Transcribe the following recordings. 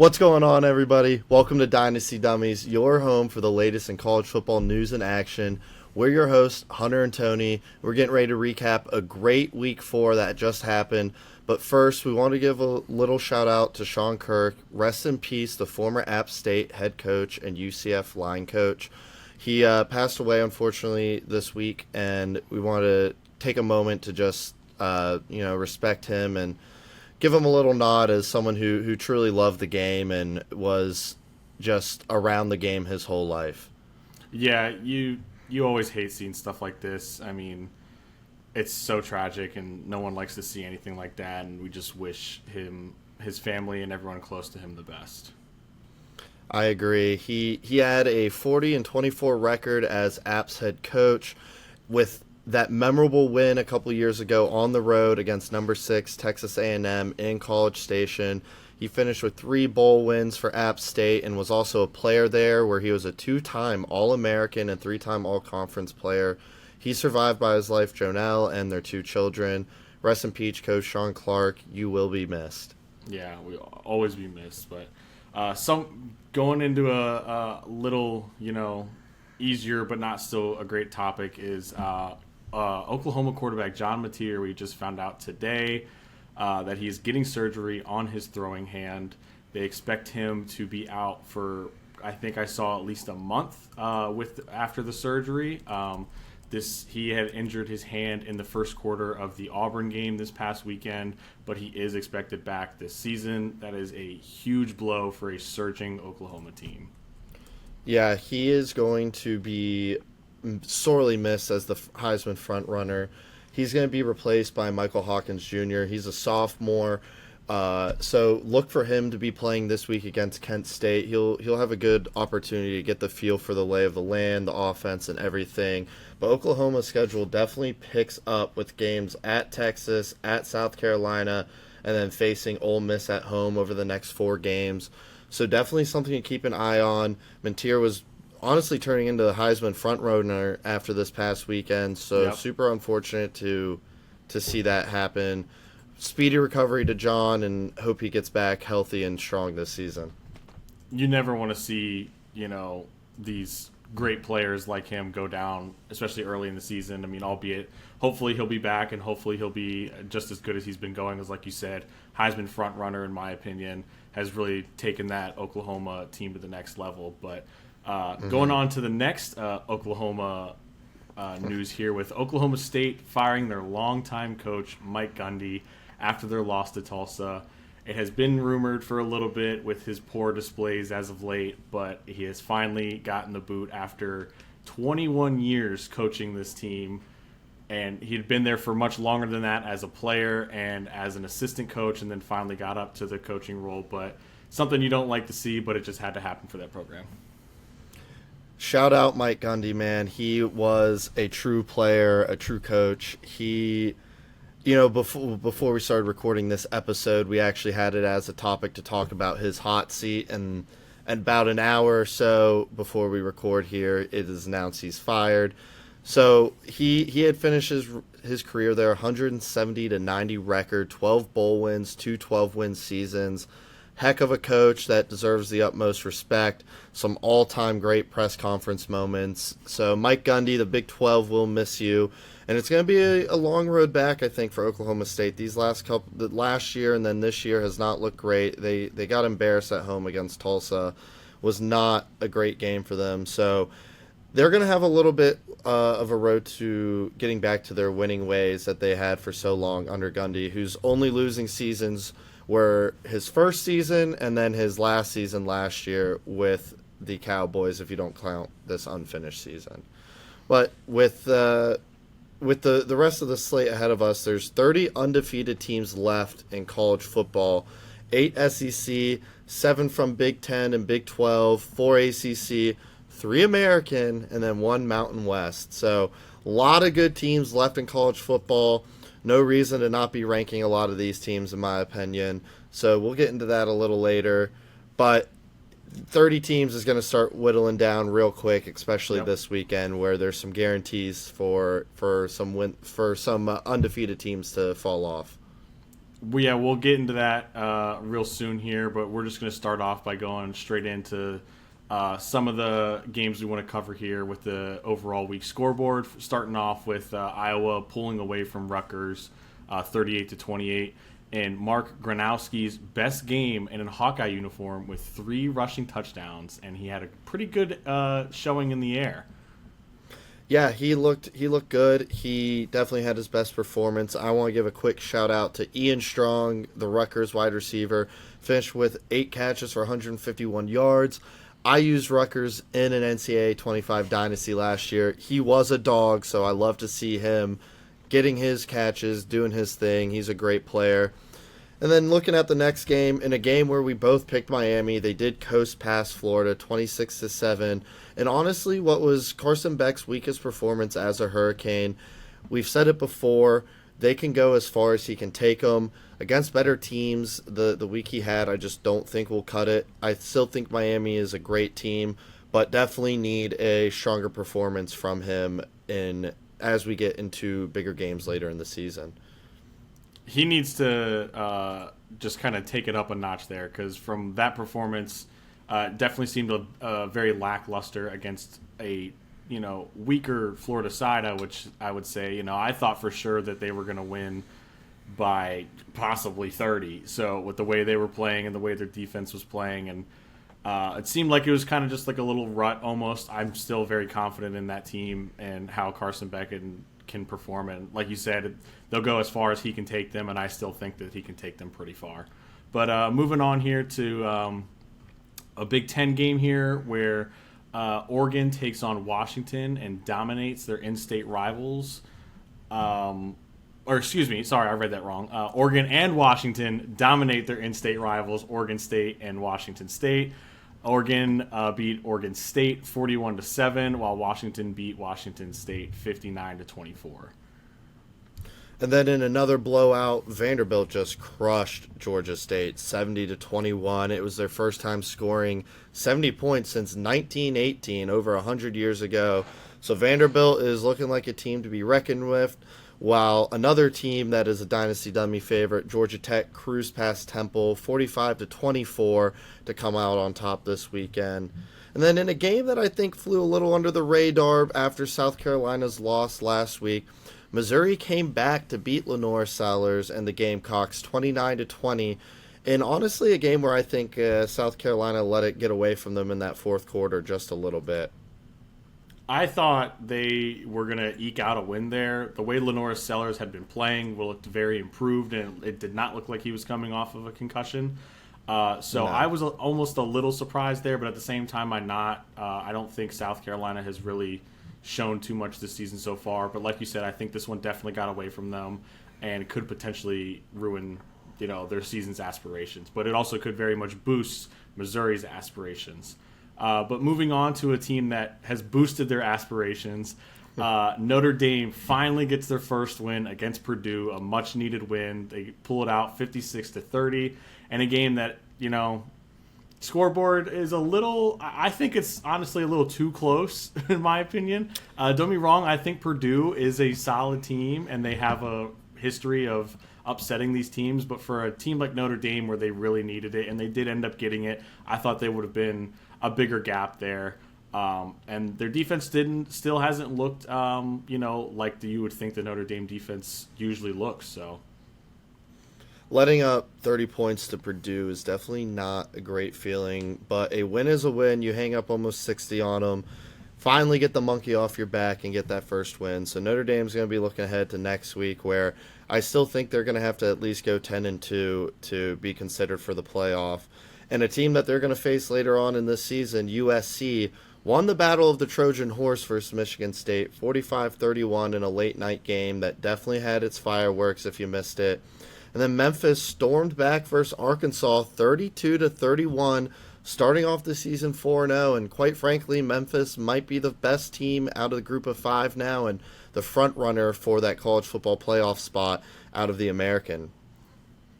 What's going on, everybody? Welcome to Dynasty Dumbies, your home for the latest in college football news and action. We're your hosts, Hunter and Tony. We're getting ready to recap a great week 4 that just happened. But first, we want to give a little shout out to Sean Kirk. Rest in peace, the former App State head coach and UCF line coach. He passed away, unfortunately, this week, and we want to take a moment to just, respect him and give him a little nod as someone who truly loved the game and was just around the game his whole life. Yeah, you always hate seeing stuff like this. I mean, it's so tragic, and no one likes to see anything like that, and we just wish him, his family, and everyone close to him the best. I agree. He had a 40-24 record as App's head coach with that memorable win a couple years ago on the road against number 6 Texas A&M in College Station. He finished with 3 bowl wins for App State and was also a player there, where he was a 2-time All-American and 3-time All-Conference player. He survived by his life, Jonelle, and their 2 children. Rest in peace, Coach Sean Clark. You will be missed. Yeah, we'll always be missed. But some going into a little, easier but not still a great topic is Oklahoma quarterback John Mateer. We just found out today that he's getting surgery on his throwing hand. They expect him to be out for, I think I saw, at least a month after the surgery. He had injured his hand in the first quarter of the Auburn game this past weekend, but he is expected back this season. That is a huge blow for a surging Oklahoma team. Yeah, he is going to be sorely missed as the Heisman front runner. He's going to be replaced by Michael Hawkins Jr. He's a sophomore, so look for him to be playing this week against Kent State. He'll have a good opportunity to get the feel for the lay of the land, the offense, and everything. But Oklahoma's schedule definitely picks up with games at Texas, at South Carolina, and then facing Ole Miss at home over the next 4 games. So definitely something to keep an eye on. Mateer was honestly turning into the Heisman front runner after this past weekend, so Yep. Super unfortunate to see that happen. Speedy recovery to John, and hope he gets back healthy and strong this season. You never want to see, these great players like him go down, especially early in the season. I mean, albeit, hopefully he'll be back, and hopefully he'll be just as good as he's been going. As, like you said, Heisman front runner, in my opinion, has really taken that Oklahoma team to the next level. But going on to the next Oklahoma news here, with Oklahoma State firing their longtime coach, Mike Gundy, after their loss to Tulsa. It has been rumored for a little bit with his poor displays as of late, but he has finally gotten the boot after 21 years coaching this team. And he'd been there for much longer than that as a player and as an assistant coach, and then finally got up to the coaching role. But something you don't like to see, but it just had to happen for that program. Shout out Mike Gundy, man. He was a true player, a true coach. He, before we started recording this episode, we actually had it as a topic to talk about his hot seat, and about an hour or so before we record here, it is announced he's fired. So he had finished his career there, 170-90 record, 12 bowl wins, 2 12-win seasons. Heck of a coach that deserves the utmost respect. Some all-time great press conference moments. So Mike Gundy, the Big 12 will miss you, and it's going to be a long road back, I think, for Oklahoma State. The last year and then this year has not looked great. They got embarrassed at home against Tulsa. Was not a great game for them. So they're going to have a little bit of a road to getting back to their winning ways that they had for so long under Gundy, whose only losing seasons were his first season and then his last season last year with the Cowboys, if you don't count this unfinished season. But with the rest of the slate ahead of us, there's 30 undefeated teams left in college football, 8 SEC, 7 from Big 10 and Big 12, 4 ACC, 3 American, and then 1 Mountain West. So a lot of good teams left in college football. No reason to not be ranking a lot of these teams, in my opinion. So we'll get into that a little later. But 30 teams is going to start whittling down real quick, especially this weekend, where there's some guarantees for some undefeated teams to fall off. We'll get into that real soon here, but we're just going to start off by going straight into some of the games we want to cover here with the overall week scoreboard. Starting off with Iowa pulling away from Rutgers, 38-28, and Mark Gronowski's best game in a Hawkeye uniform with 3 rushing touchdowns, and he had a pretty good showing in the air. Yeah, he looked good. He definitely had his best performance. I want to give a quick shout out to Ian Strong, the Rutgers wide receiver, finished with 8 catches for 151 yards. I used Rutgers in an NCAA 25 Dynasty last year. He was a dog, so I love to see him getting his catches, doing his thing. He's a great player. And then looking at the next game, in a game where we both picked Miami, they did coast past Florida 26-7. And honestly, what was Carson Beck's weakest performance as a Hurricane, we've said it before, they can go as far as he can take them. Against better teams, the week he had, I just don't think will cut it. I still think Miami is a great team, but definitely need a stronger performance from him as we get into bigger games later in the season. He needs to just kind of take it up a notch there, because from that performance, definitely seemed very lackluster against a weaker Florida side. I would say I thought for sure that they were going to win by possibly 30. So with the way they were playing and the way their defense was playing, and it seemed like it was kind of just like a little rut almost. I'm still very confident in that team and how Carson Beck can perform, and like you said, they'll go as far as he can take them, and I still think that he can take them pretty far. But moving on here to a Big Ten game here where Oregon takes on Washington and dominates their in-state rivals. Or excuse me, sorry, I read that wrong. Oregon and Washington dominate their in-state rivals, Oregon State and Washington State. Oregon beat Oregon State 41-7, while Washington beat Washington State 59-24. And then in another blowout, Vanderbilt just crushed Georgia State 70-21. It was their first time scoring 70 points since 1918, over 100 years ago. So Vanderbilt is looking like a team to be reckoned with, while another team that is a Dynasty Dummy favorite, Georgia Tech, cruised past Temple 45-24 to come out on top this weekend. And then in a game that I think flew a little under the radar after South Carolina's loss last week, Missouri came back to beat Lenore Sellers and the Gamecocks 29-20. And honestly, a game where I think South Carolina let it get away from them in that fourth quarter just a little bit. I thought they were going to eke out a win there. The way Lenore Sellers had been playing looked very improved, and it did not look like he was coming off of a concussion. So I was almost a little surprised there, but at the same time, I don't think South Carolina has really shown too much this season so far. But like you said, I think this one definitely got away from them and could potentially ruin their season's aspirations. But it also could very much boost Missouri's aspirations. But moving on to a team that has boosted their aspirations, Notre Dame finally gets their first win against Purdue, a much-needed win. They pull it out 56-30, and a game that, scoreboard is a little, I think it's honestly a little too close, in my opinion. Don't get me wrong, I think Purdue is a solid team, and they have a history of upsetting these teams, but for a team like Notre Dame where they really needed it, and they did end up getting it, I thought they would have been a bigger gap there. And their defense still hasn't looked, like you would think the Notre Dame defense usually looks. So, letting up 30 points to Purdue is definitely not a great feeling, but a win is a win. You hang up almost 60 on them, finally get the monkey off your back and get that first win. So Notre Dame's going to be looking ahead to next week, where I still think they're going to have to at least go 10-2 to be considered for the playoff. And a team that they're going to face later on in this season, USC, won the Battle of the Trojan Horse versus Michigan State, 45-31 in a late-night game that definitely had its fireworks if you missed it. And then Memphis stormed back versus Arkansas, 32-31, starting off the season 4-0. And quite frankly, Memphis might be the best team out of the group of 5 now and the front runner for that college football playoff spot out of the American.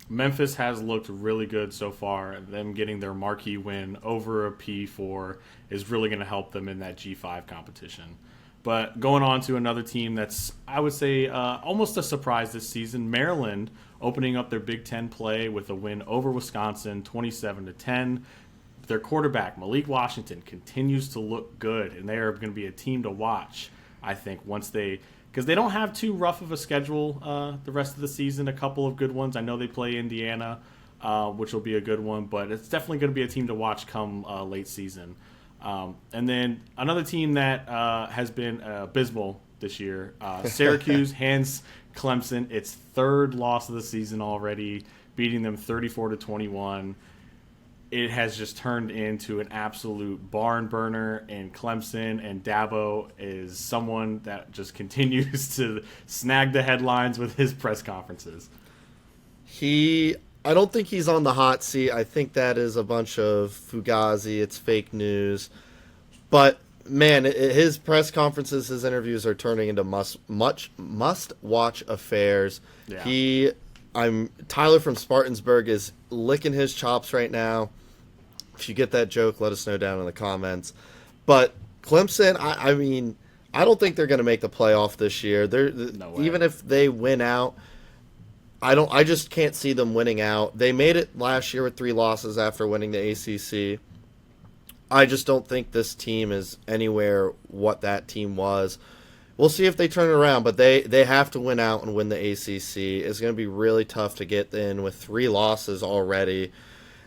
Memphis has looked really good so far. Them getting their marquee win over a P4 is really going to help them in that G5 competition. But going on to another team that's, I would say, almost a surprise this season, Maryland opening up their Big Ten play with a win over Wisconsin, 27-10. Their quarterback, Malik Washington, continues to look good, and they are going to be a team to watch, I think, because they don't have too rough of a schedule the rest of the season. A couple of good ones. I know they play Indiana, which will be a good one, but it's definitely going to be a team to watch come late season. And then another team that has been abysmal this year, Syracuse hands Clemson its third loss of the season already, beating them 34-21. It has just turned into an absolute barn burner, and Clemson and Dabo is someone that just continues to snag the headlines with his press conferences. I don't think he's on the hot seat. I think that is a bunch of fugazi. It's fake news. But, man, his press conferences, his interviews are turning into must-watch affairs. Yeah. Tyler from Spartansburg is licking his chops right now. If you get that joke, let us know down in the comments. But Clemson, I mean, I don't think they're going to make the playoff this year. No way. Even if they win out, I just can't see them winning out. They made it last year with 3 losses after winning the ACC. I just don't think this team is anywhere what that team was. We'll see if they turn it around, but they have to win out and win the ACC. It's going to be really tough to get in with 3 losses already.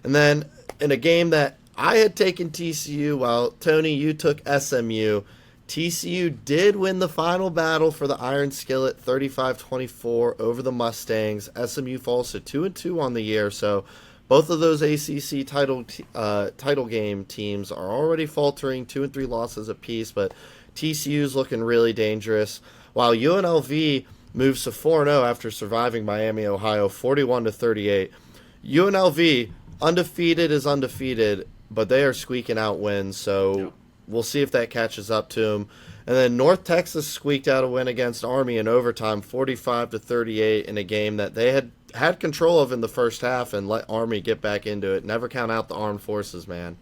And then in a game that I had taken TCU, while Tony, you took SMU. TCU did win the final battle for the Iron Skillet, 35-24 over the Mustangs. SMU falls to 2-2 on the year, so both of those ACC title game teams are already faltering, 2-3 losses apiece, but TCU's looking really dangerous. While UNLV moves to 4-0 after surviving Miami, Ohio, 41-38. UNLV undefeated is undefeated, but they are squeaking out wins, so. Yep. We'll see if that catches up to them. And then North Texas squeaked out a win against Army in overtime, 45-38, in a game that they had control of in the first half and let Army get back into it. Never count out the armed forces, man.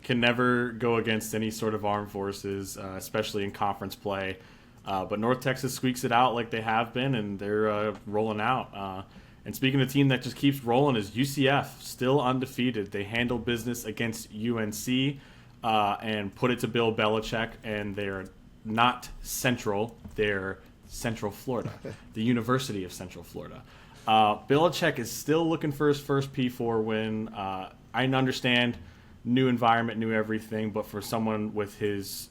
Can never go against any sort of armed forces, especially in conference play. But North Texas squeaks it out like they have been, and they're rolling out. And speaking of a team that just keeps rolling is UCF, still undefeated. They handled business against UNC. And put it to Bill Belichick, and they're not Central, they're Central Florida, the University of Central Florida. Belichick is still looking for his first P4 win. I understand new environment, new everything, but for someone with his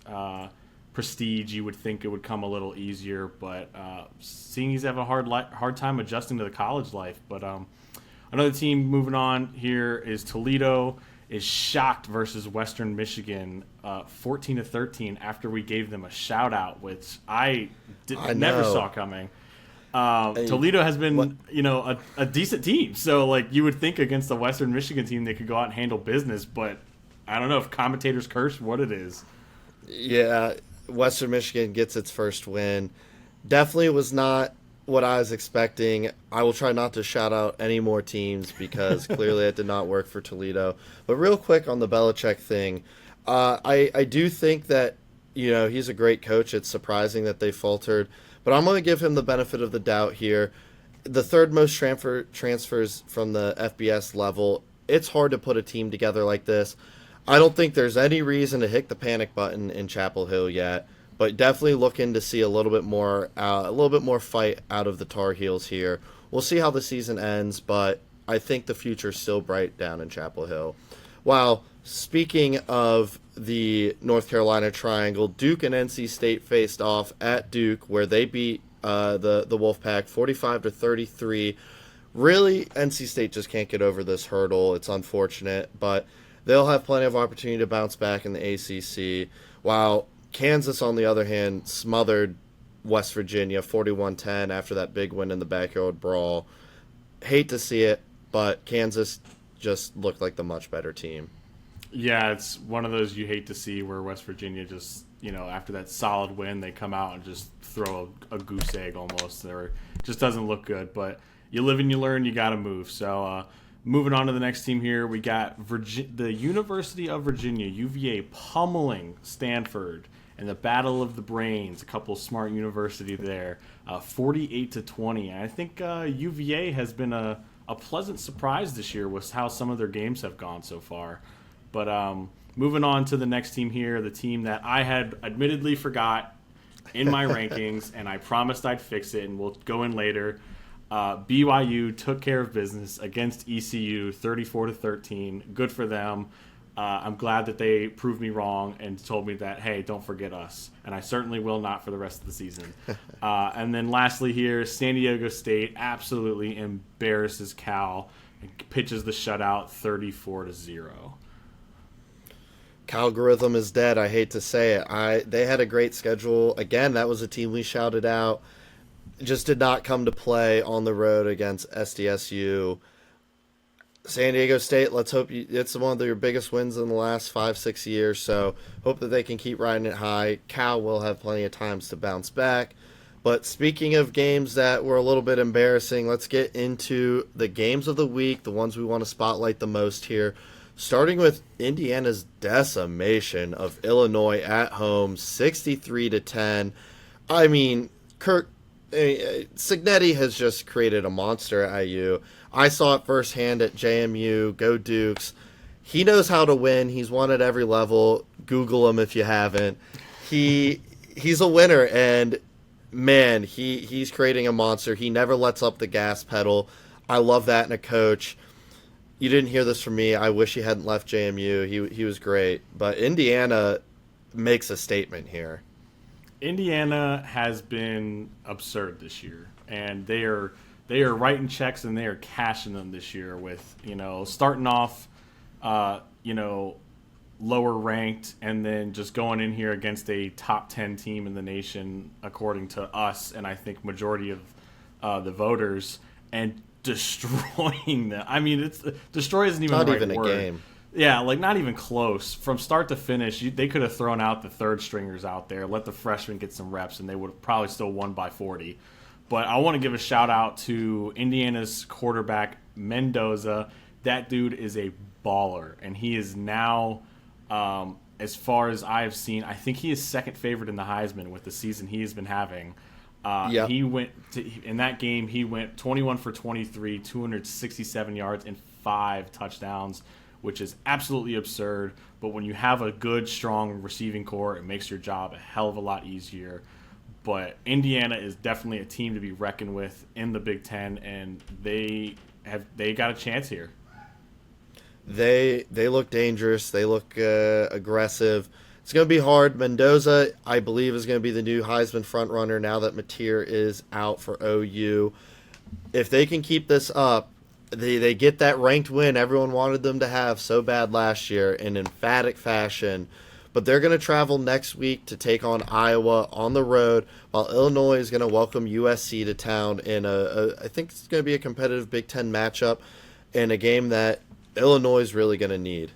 prestige, you would think it would come a little easier, but seeing he's having a hard time adjusting to the college life. But another team moving on here is Toledo. Is shocked versus Western Michigan 14-13 after we gave them a shout out, which I never saw coming. Toledo has been a decent team, so like you would think against the Western Michigan team they could go out and handle business, but I don't know if commentators curse what it is. Yeah, Western Michigan gets its first win. Definitely was not what I was expecting. I will try not to shout out any more teams because clearly it did not work for Toledo. But real quick on the Belichick thing, I do think that he's a great coach. It's surprising that they faltered, but I'm going to give him the benefit of the doubt here. The third most transfers from the FBS level. It's hard to put a team together like this. I don't think there's any reason to hit the panic button in Chapel Hill yet. But definitely looking to see a little bit more fight out of the Tar Heels here. We'll see how the season ends, but I think the future's still bright down in Chapel Hill. While speaking of the North Carolina Triangle, Duke and NC State faced off at Duke, where they beat the Wolfpack 45-33. Really, NC State just can't get over this hurdle. It's unfortunate, but they'll have plenty of opportunity to bounce back in the ACC. While Kansas, on the other hand, smothered West Virginia 41-10 after that big win in the backyard brawl. Hate to see it, but Kansas just looked like the much better team. Yeah, it's one of those you hate to see where West Virginia just, after that solid win, they come out and just throw a goose egg almost. It just doesn't look good, but you live and you learn, you got to move. So moving on to the next team here, we got the University of Virginia, UVA, pummeling Stanford. and the battle of the brains, a couple smart university there, 48-20. And I think UVA has been a pleasant surprise this year with how some of their games have gone so far. But moving on to the next team here, the team that I had admittedly forgot in my rankings, and I promised I'd fix it, and we'll go in later. BYU took care of business against ECU 34-13. Good for them. I'm glad that they proved me wrong and told me that, hey, don't forget us. And I certainly will not for the rest of the season. And then lastly here, San Diego State absolutely embarrasses Cal and pitches the shutout 34-0. Calgorithm is dead. I hate to say it. They had a great schedule. Again, that was a team we shouted out. Just did not come to play on the road against SDSU. San Diego State, let's hope it's one of their biggest wins in the last 5-6 years, so hope that they can keep riding it high. Cal will have plenty of times to bounce back. But speaking of games that were a little bit embarrassing, let's get into the games of the week, the ones we want to spotlight the most here. Starting with Indiana's decimation of Illinois at home, 63-10. I mean, Cignetti has just created a monster at IU. I saw it firsthand at JMU. Go Dukes. He knows how to win. He's won at every level. Google him if you haven't. He's a winner, and man, he's creating a monster. He never lets up the gas pedal. I love that in a coach. You didn't hear this from me. I wish he hadn't left JMU. He was great. But Indiana makes a statement here. Indiana has been absurd this year, and they are writing checks and they are cashing them this year with, starting off, lower ranked and then just going in here against a top 10 team in the nation, according to us, and I think majority of the voters, and destroying them. I mean, destroy isn't even the right word. Not even a game. Yeah, not even close. From start to finish, they could have thrown out the third stringers out there, let the freshmen get some reps, and they would have probably still won by 40. But I want to give a shout out to Indiana's quarterback, Mendoza. That dude is a baller, and he is now, as far as I have seen, I think he is second favorite in the Heisman with the season he has been having. Yep. In that game, he went 21 for 23, 267 yards, and 5 touchdowns, which is absolutely absurd. But when you have a good, strong receiving core, it makes your job a hell of a lot easier. But Indiana is definitely a team to be reckoned with in the Big Ten, and they got a chance here. They look dangerous. They look aggressive. It's going to be hard. Mendoza, I believe, is going to be the new Heisman frontrunner now that Mateer is out for OU. If they can keep this up, they get that ranked win everyone wanted them to have so bad last year in emphatic fashion. But they're going to travel next week to take on Iowa on the road, while Illinois is going to welcome USC to town in I think it's going to be a competitive Big Ten matchup in a game that Illinois is really going to need.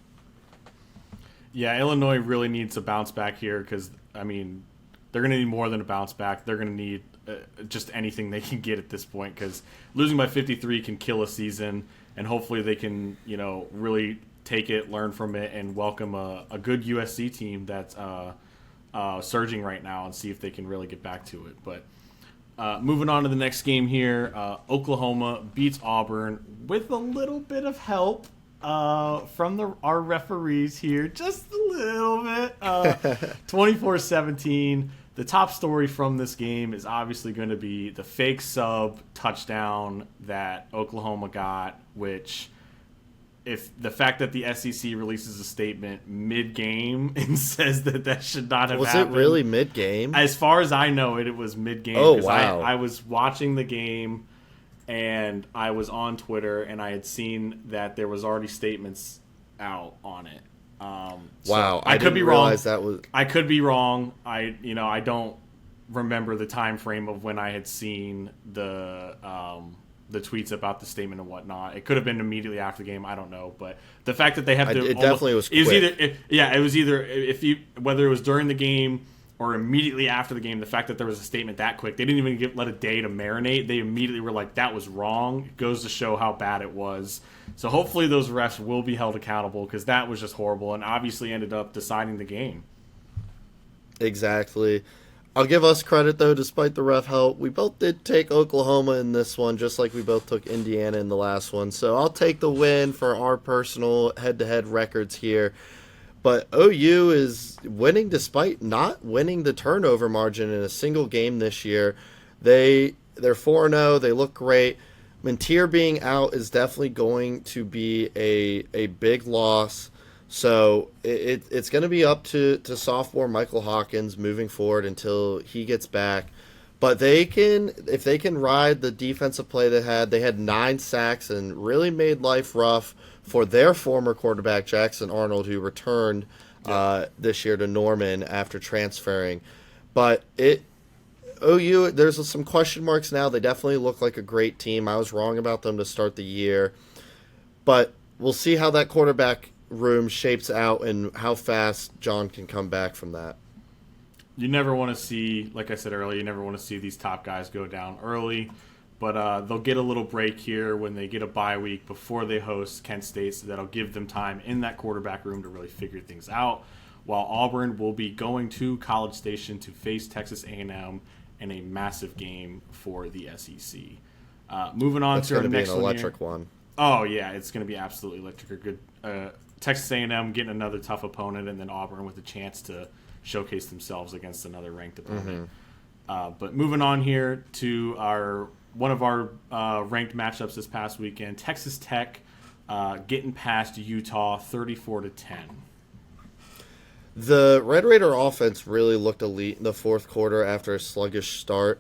Yeah, Illinois really needs a bounce back here because, they're going to need more than a bounce back. They're going to need just anything they can get at this point because losing by 53 can kill a season, and hopefully they can, really take it, learn from it, and welcome a good USC team that's surging right now and see if they can really get back to it. But moving on to the next game here, Oklahoma beats Auburn with a little bit of help from our referees here, just a little bit. 24-17. The top story from this game is obviously going to be the fake sub touchdown that Oklahoma got, which, if the fact that the SEC releases a statement mid-game and says that should not have happened. Was it really mid-game? As far as I know, it was mid-game. Oh, wow. I was watching the game, and I was on Twitter, and I had seen that there was already statements out on it. Wow, I could be wrong. That was... I could be wrong. I don't remember the time frame of when I had seen the tweets about the statement and whatnot. It could have been immediately after the game. I don't know, but the fact that they have to, it definitely was quick. It was either whether it was during the game or immediately after the game. The fact that there was a statement that quick, they didn't even let a day to marinate. They immediately were like, "That was wrong." It goes to show how bad it was. So hopefully those refs will be held accountable because that was just horrible and obviously ended up deciding the game. Exactly. I'll give us credit though, despite the ref help. We both did take Oklahoma in this one, just like we both took Indiana in the last one. So I'll take the win for our personal head-to-head records here. But OU is winning despite not winning the turnover margin in a single game this year. They're 4-0. They look great. Mintier being out is definitely going to be a big loss. So it's going to be up to sophomore Michael Hawkins moving forward until he gets back. But if they can ride the defensive play they had 9 sacks and really made life rough for their former quarterback Jackson Arnold, who returned this year to Norman after transferring. But OU, there's some question marks now. They definitely look like a great team. I was wrong about them to start the year. But we'll see how that quarterback room shapes out and how fast John can come back from that. You never want to see, like I said earlier, you never want to see these top guys go down early. But they'll get a little break here when they get a bye week before they host Kent State, so that'll give them time in that quarterback room to really figure things out. While Auburn will be going to College Station to face Texas A&M in a massive game for the SEC. Moving on to our next one. It's going to be an electric one. Oh yeah, it's going to be absolutely electric. Good. Texas A&M getting another tough opponent, and then Auburn with a chance to showcase themselves against another ranked opponent. But moving on here to one of our ranked matchups this past weekend, Texas Tech getting past Utah 34-10. The Red Raider offense really looked elite in the fourth quarter after a sluggish start.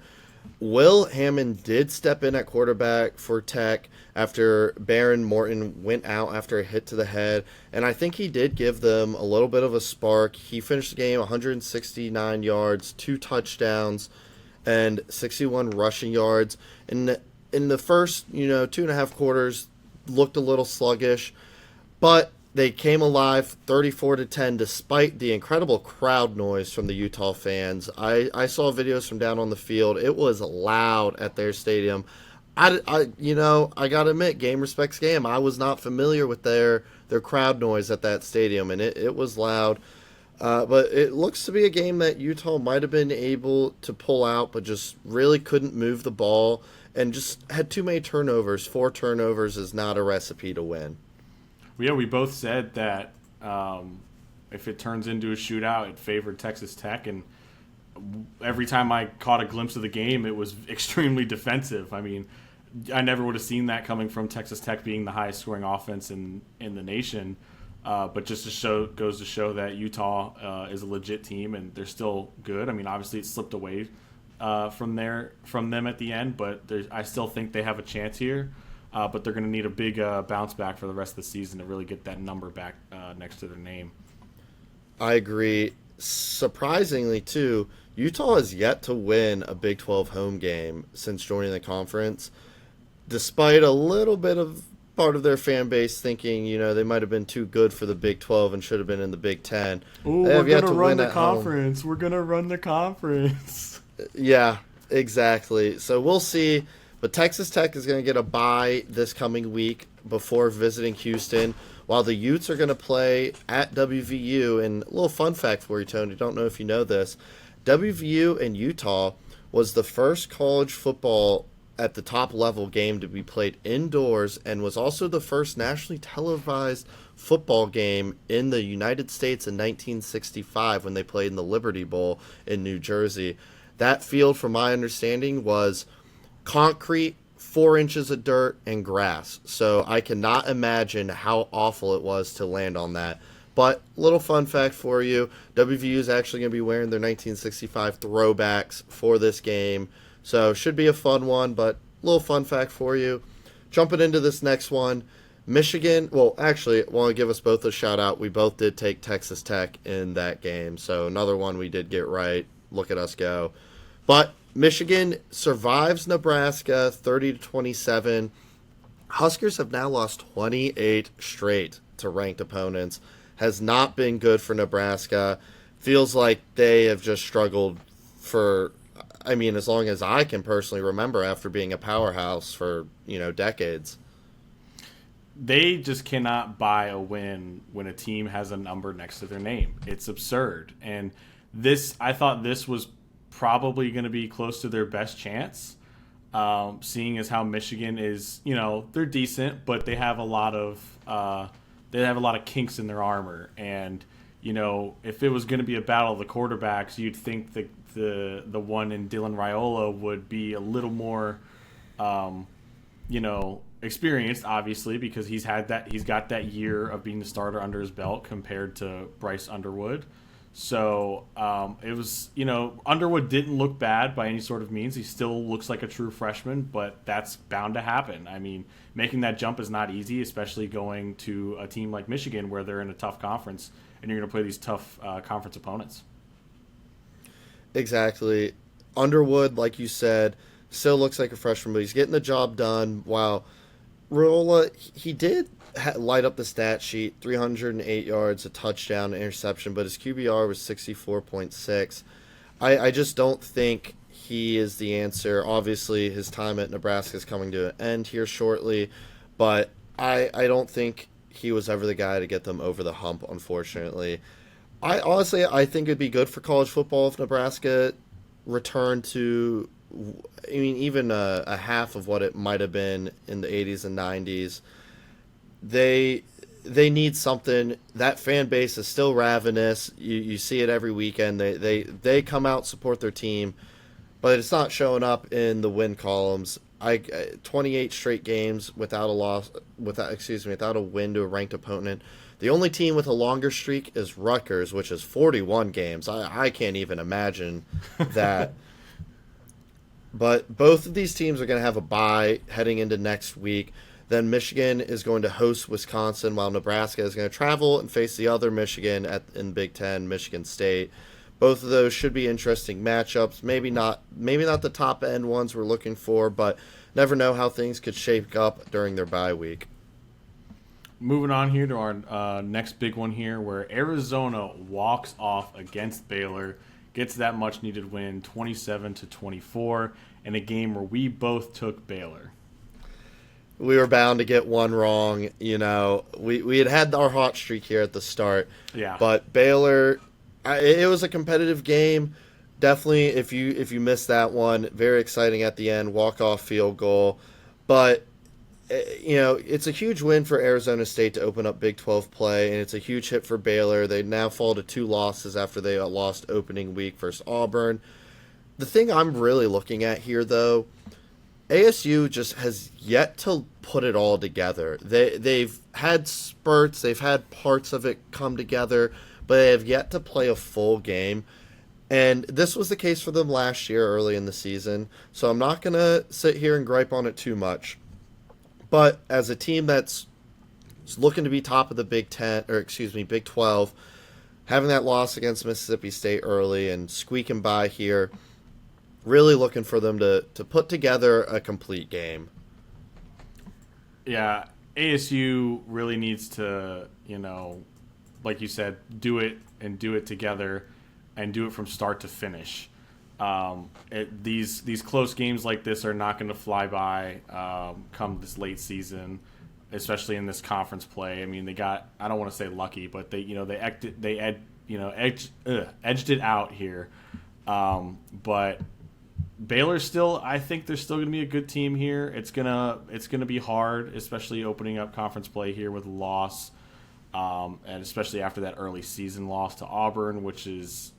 Will Hammond did step in at quarterback for Tech after Baron Morton went out after a hit to the head, and I think he did give them a little bit of a spark. He finished the game 169 yards, 2 touchdowns, and 61 rushing yards. In the first, 2.5 quarters, looked a little sluggish, but they came alive 34-10 despite the incredible crowd noise from the Utah fans. I saw videos from down on the field. It was loud at their stadium. I got to admit, game respects game. I was not familiar with their crowd noise at that stadium, and it was loud. But it looks to be a game that Utah might have been able to pull out, but just really couldn't move the ball and just had too many turnovers. 4 turnovers is not a recipe to win. Yeah, we both said that if it turns into a shootout, it favored Texas Tech, and every time I caught a glimpse of the game, it was extremely defensive. I mean, I never would have seen that coming from Texas Tech being the highest scoring offense in the nation. But just goes to show that Utah is a legit team, and they're still good. I mean, obviously it slipped away from them at the end, but I still think they have a chance here. But they're going to need a big bounce back for the rest of the season to really get that number back next to their name. I agree. Surprisingly, too, Utah has yet to win a Big 12 home game since joining the conference, despite a little bit of part of their fan base thinking, they might have been too good for the Big 12 and should have been in the Big 10. Oh, we're going to run the conference. Home. We're going to run the conference. Yeah, exactly. So we'll see. But Texas Tech is going to get a bye this coming week before visiting Houston, while the Utes are going to play at WVU. And a little fun fact for you, Tony, don't know if you know this. WVU in Utah was the first college football at the top level game to be played indoors and was also the first nationally televised football game in the United States in 1965 when they played in the Liberty Bowl in New Jersey. That field, from my understanding, was concrete, 4 inches of dirt, and grass. So I cannot imagine how awful it was to land on that. But little fun fact for you, WVU is actually going to be wearing their 1965 throwbacks for this game. So should be a fun one, but little fun fact for you. Jumping into this next one, Michigan, well, actually, I want to give us both a shout out. We both did take Texas Tech in that game. So another one we did get right. Look at us go. But Michigan survives Nebraska 30-27. Huskers have now lost 28 straight to ranked opponents. Has not been good for Nebraska. Feels like they have just struggled as long as I can personally remember after being a powerhouse for, decades. They just cannot buy a win when a team has a number next to their name. It's absurd. And I thought this was probably going to be close to their best chance. Seeing as how Michigan is, they're decent, but they have a lot of kinks in their armor. And if it was going to be a battle of the quarterbacks, you'd think that the one in Dylan Raiola would be a little more, experienced, obviously, because he's got that year of being the starter under his belt compared to Bryce Underwood. So it was, Underwood didn't look bad by any sort of means. He still looks like a true freshman, but that's bound to happen. I mean, making that jump is not easy, especially going to a team like Michigan where they're in a tough conference and you're going to play these tough conference opponents. Exactly. Underwood, like you said, still looks like a freshman, but he's getting the job done. While Raiola, he did light up the stat sheet, 308 yards, a touchdown, an interception, but his QBR was 64.6. I just don't think he is the answer. Obviously, his time at Nebraska is coming to an end here shortly, but I don't think he was ever the guy to get them over the hump, unfortunately. I think it'd be good for college football if Nebraska returned to, even a half of what it might have been in the 80s and 90s. They need something. That fan base is still ravenous. You see it every weekend. They come out, support their team, but it's not showing up in the win columns. 28 straight games without a win to a ranked opponent. The only team with a longer streak is Rutgers, which is 41 games. I can't even imagine that. But both of these teams are going to have a bye heading into next week. Then Michigan is going to host Wisconsin, while Nebraska is going to travel and face the other Michigan in Big Ten, Michigan State. Both of those should be interesting matchups. Maybe not the top end ones we're looking for, but never know how things could shape up during their bye week. Moving on here to our next big one here, where Arizona walks off against Baylor, gets that much needed win, 27-24, in a game where we both took Baylor. We were bound to get one wrong. We had our hot streak here at the start. Yeah. But Baylor, it was a competitive game. Definitely, if you missed that one, very exciting at the end, walk-off field goal. But, it's a huge win for Arizona State to open up Big 12 play, and it's a huge hit for Baylor. They now fall to 2 losses after they lost opening week versus Auburn. The thing I'm really looking at here, though, ASU just has yet to put it all together. They've had spurts, they've had parts of it come together, but they have yet to play a full game. And this was the case for them last year early in the season, so I'm not going to sit here and gripe on it too much. But as a team that's looking to be top of the Big 12, having that loss against Mississippi State early and squeaking by here, really looking for them to put together a complete game. Yeah, ASU really needs to, like you said, do it together and do it from start to finish. These close games like this are not going to fly by come this late season, especially in this conference play. I mean, they got, I don't want to say lucky, but edged it out here. But Baylor's still, I think they're still going to be a good team here. It's gonna be hard, especially opening up conference play here with a loss, and especially after that early season loss to Auburn, which is,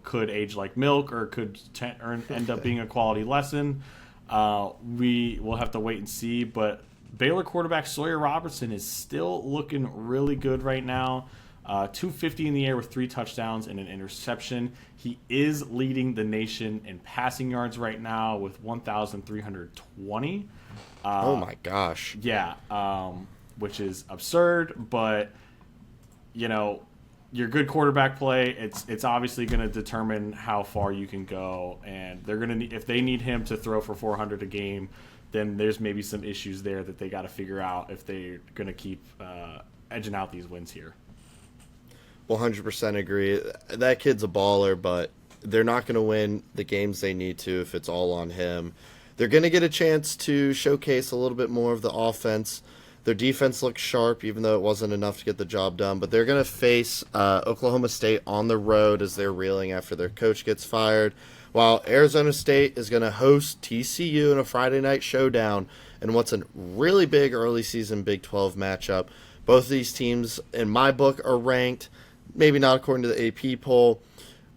could age like milk or could end up being a quality lesson. We will have to wait and see. But Baylor quarterback Sawyer Robertson is still looking really good right now. 250 in the air with 3 touchdowns and an interception. He is leading the nation in passing yards right now with 1,320. Oh my gosh. Yeah, which is absurd, but your good quarterback play, it's obviously going to determine how far you can go, and they're going to if they need him to throw for 400 a game, then there's maybe some issues there that they got to figure out if they're going to keep edging out these wins here. 100% agree. That kid's a baller, but they're not going to win the games they need to if it's all on him. They're going to get a chance to showcase a little bit more of the offense Their defense looks sharp, even though it wasn't enough to get the job done. But they're going to face Oklahoma State on the road as they're reeling after their coach gets fired, while Arizona State is going to host TCU in a Friday night showdown in what's a really big early season Big 12 matchup. Both of these teams, in my book, are ranked. Maybe not according to the AP poll.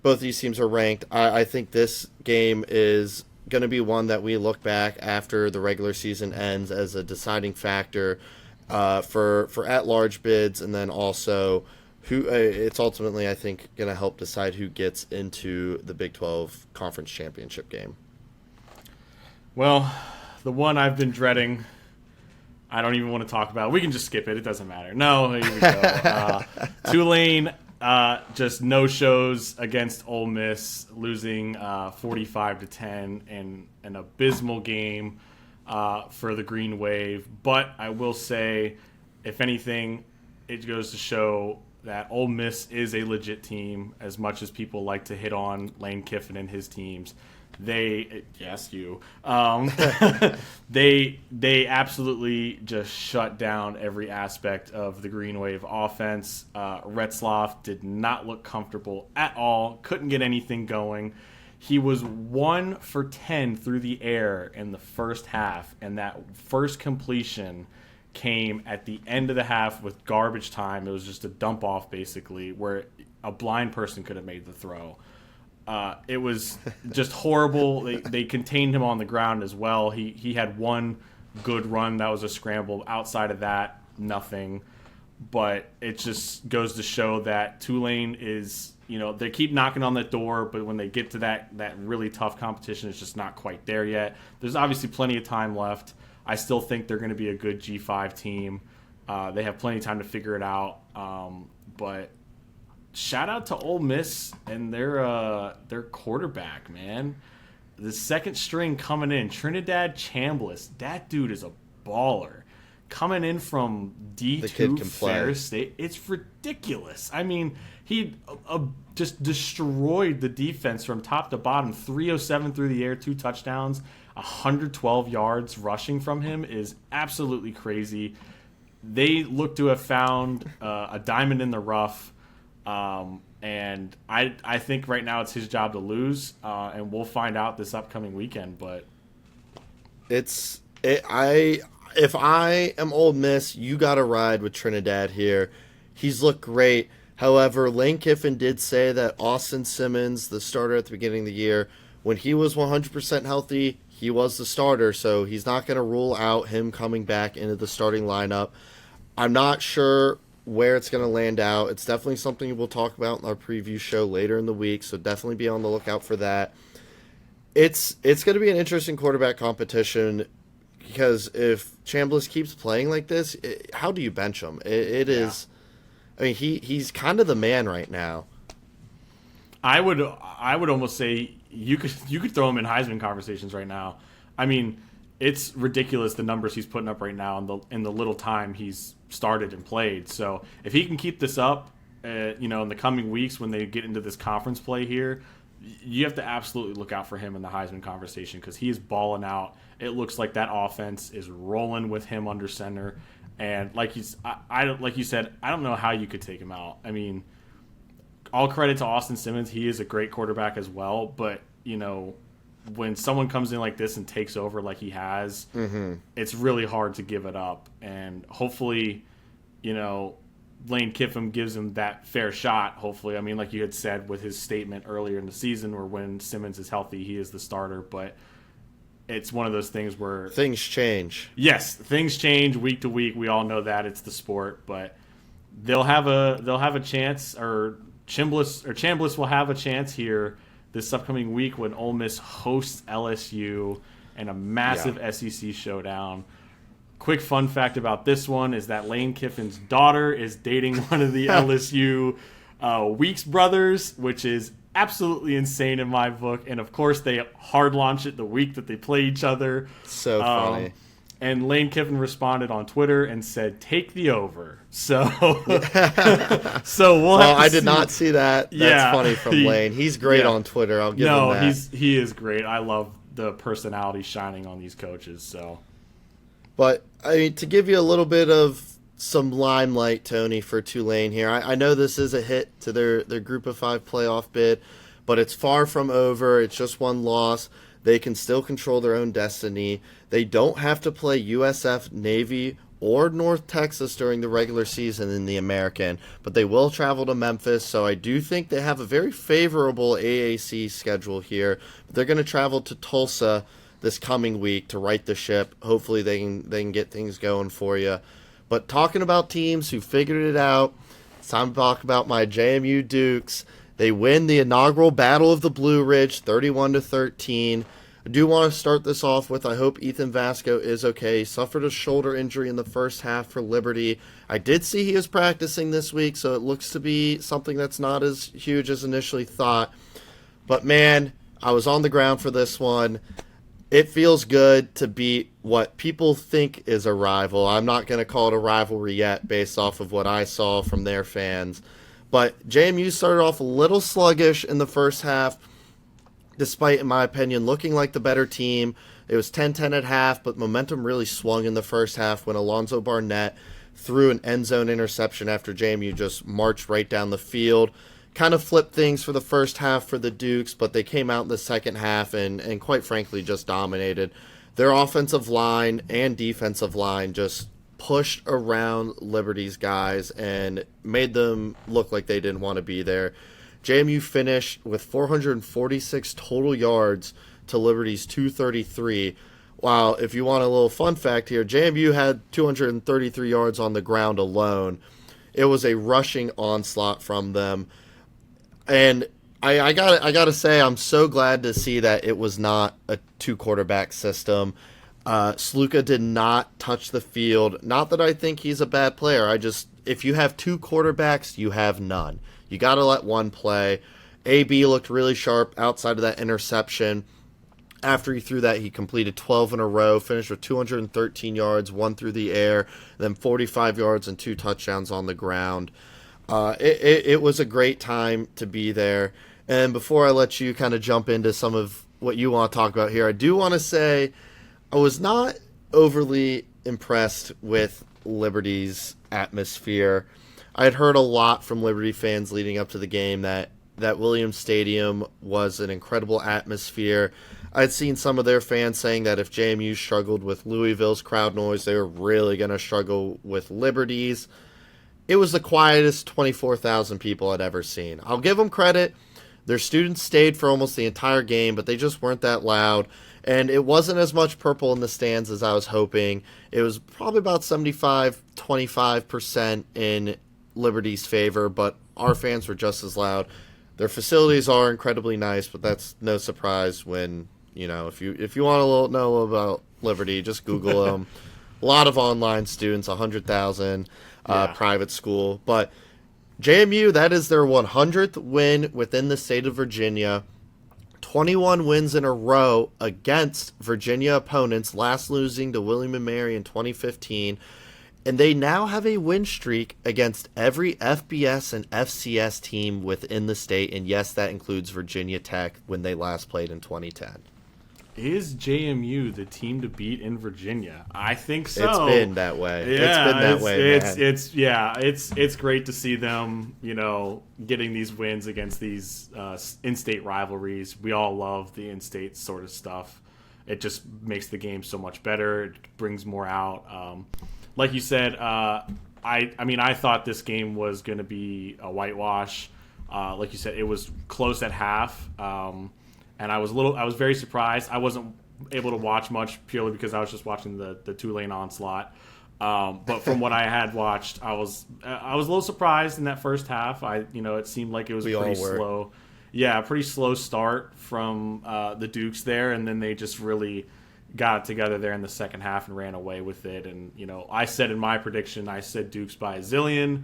Both of these teams are ranked. I think this game is going to be one that we look back after the regular season ends as a deciding factor for at-large bids, and then also who it's ultimately, I think, going to help decide who gets into the Big 12 Conference Championship game. Well, the one I've been dreading, I don't even want to talk about. We can just skip it. It doesn't matter. No, here we go. Tulane just no shows against Ole Miss, losing 45-10 in an abysmal game for the Green Wave. But I will say, if anything, it goes to show that Ole Miss is a legit team, as much as people like to hit on Lane Kiffin and his teams. They absolutely just shut down every aspect of the Green Wave offense. Retzloff did not look comfortable at all, couldn't get anything going. He was 1 for 10 through the air in the first half, and that first completion came at the end of the half with garbage time. It was just a dump off, basically, where a blind person could have made the throw. It was just horrible. They contained him on the ground as well. He had one good run that was a scramble. Outside of that, nothing. But it just goes to show that Tulane is, they keep knocking on that door, but when they get to that really tough competition, it's just not quite there yet. There's obviously plenty of time left. I still think they're going to be a good G5 team. They have plenty of time to figure it out. But shout out to Ole Miss and their quarterback, man. The second string coming in, Trinidad Chambliss. That dude is a baller. Coming in from D2 Ferris State. It's ridiculous. I mean, he just destroyed the defense from top to bottom. 307 through the air, 2 touchdowns, 112 yards rushing from him is absolutely crazy. They look to have found a diamond in the rough. And I think right now it's his job to lose, and we'll find out this upcoming weekend. But if I am Ole Miss, you got to ride with Trinidad here. He's looked great. However, Lane Kiffin did say that Austin Simmons, the starter at the beginning of the year, when he was 100% healthy, he was the starter. So he's not going to rule out him coming back into the starting lineup. I'm not sure where it's going to land out. It's definitely something we'll talk about in our preview show later in the week, so definitely be on the lookout for that. It's going to be an interesting quarterback competition, because if Chambliss keeps playing like this, how do you bench him? It is. I mean, he's kind of the man right now. I would almost say you could throw him in Heisman conversations right now. I mean, it's ridiculous the numbers he's putting up right now in the little time he's started and played. So if he can keep this up, in the coming weeks when they get into this conference play here, you have to absolutely look out for him in the Heisman conversation, because he is balling out. It looks like that offense is rolling with him under center, and like you said, I don't know how you could take him out. I mean, all credit to Austin Simmons. He is a great quarterback as well, but when someone comes in like this and takes over like he has, it's really hard to give it up. And hopefully, Lane Kiffin gives him that fair shot, hopefully. I mean, like you had said with his statement earlier in the season, where when Simmons is healthy, he is the starter. But it's one of those things where things change. Yes, things change week to week. We all know that. It's the sport. But they'll have a chance, or Chambliss will have a chance here this upcoming week when Ole Miss hosts LSU in a massive SEC showdown. Quick fun fact about this one is that Lane Kiffin's daughter is dating one of the LSU Weeks brothers, which is absolutely insane in my book. And, of course, they hard launch it the week that they play each other. So funny. And Lane Kiffin responded on Twitter and said, "Take the over." So, I did not see that. That's funny from Lane. He's great on Twitter. I'll give him that. He is great. I love the personality shining on these coaches. So, But I mean, to give you a little bit of some limelight, Tony, for Tulane here. I know this is a hit to their Group of Five playoff bid, but it's far from over. It's just one loss. They can still control their own destiny. They don't have to play USF, Navy, or North Texas during the regular season in the American, but they will travel to Memphis, so I do think they have a very favorable AAC schedule here. But they're going to travel to Tulsa this coming week to right the ship. Hopefully they can get things going for you. But talking about teams who figured it out, it's time to talk about my JMU Dukes. They win the inaugural Battle of the Blue Ridge, 31-13. I do want to start this off with, I hope Ethan Vasco is okay. He suffered a shoulder injury in the first half for Liberty. I did see he is practicing this week, so it looks to be something that's not as huge as initially thought. But man, I was on the ground for this one. It feels good to beat what people think is a rival. I'm not going to call it a rivalry yet based off of what I saw from their fans. But JMU started off a little sluggish in the first half, despite, in my opinion, looking like the better team. It was 10-10 at half, but momentum really swung in the first half when Alonzo Barnett threw an end zone interception after JMU just marched right down the field. Kind of flipped things for the first half for the Dukes, but they came out in the second half and quite frankly just dominated. Their offensive line and defensive line just pushed around Liberty's guys and made them look like they didn't want to be there. JMU finished with 446 total yards to Liberty's 233. While if you want a little fun fact here, JMU had 233 yards on the ground alone. It was a rushing onslaught from them. And I gotta say, I'm so glad to see that it was not a two-quarterback system. Sluka did not touch the field. Not that I think he's a bad player. If you have two quarterbacks, you have none. You got to let one play. AB looked really sharp outside of that interception. After he threw that, he completed 12 in a row, finished with 213 yards, one through the air, then 45 yards and 2 touchdowns on the ground. It was a great time to be there. And before I let you kind of jump into some of what you want to talk about here, I do want to say I was not overly impressed with Liberty's atmosphere. I had heard a lot from Liberty fans leading up to the game that Williams Stadium was an incredible atmosphere. I'd seen some of their fans saying that if JMU struggled with Louisville's crowd noise, they were really going to struggle with Liberty's. It was the quietest 24,000 people I'd ever seen. I'll give them credit. Their students stayed for almost the entire game, but they just weren't that loud. And it wasn't as much purple in the stands as I was hoping. It was probably about 75-25% in Liberty's favor, but our fans were just as loud. Their facilities are incredibly nice, but that's no surprise when, if you want to know about Liberty, just Google them. A lot of online students, 100,000. Private school. But JMU, that is their 100th win within the state of Virginia. 21 wins in a row against Virginia opponents, last losing to William & Mary in 2015. And they now have a win streak against every FBS and FCS team within the state. And yes, that includes Virginia Tech when they last played in 2010. Is JMU the team to beat in Virginia? I think so. It's been that way. Yeah, man. It's great to see them, getting these wins against these in-state rivalries. We all love the in-state sort of stuff. It just makes the game so much better. It brings more out. Like you said, I thought this game was going to be a whitewash. Like you said, it was close at half. And I was very surprised. I wasn't able to watch much purely because I was just watching the Tulane onslaught. But from what I had watched, I was a little surprised in that first half. It seemed like it was pretty slow. Yeah, a pretty slow start from the Dukes there, and then they just really got it together there in the second half and ran away with it. And I said in my prediction, I said Dukes by a zillion.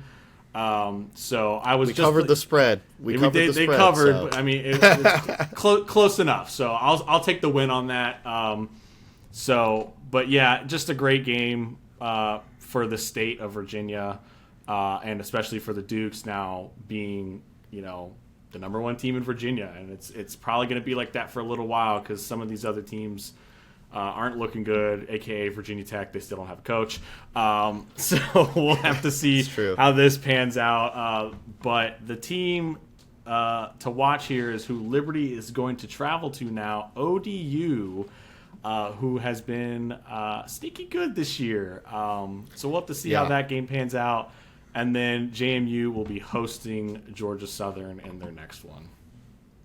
So I was covered the spread. They covered. So. But, it's close enough. So I'll take the win on that. But yeah, just a great game for the state of Virginia, and especially for the Dukes now being the number one team in Virginia, and it's probably going to be like that for a little while because some of these other teams aren't looking good, aka Virginia Tech. They still don't have a coach. So we'll have to see how this pans out. But the team to watch here is who Liberty is going to travel to now, ODU. Who has been sneaky good this year. So we'll have to see how that game pans out. And then JMU will be hosting Georgia Southern in their next one.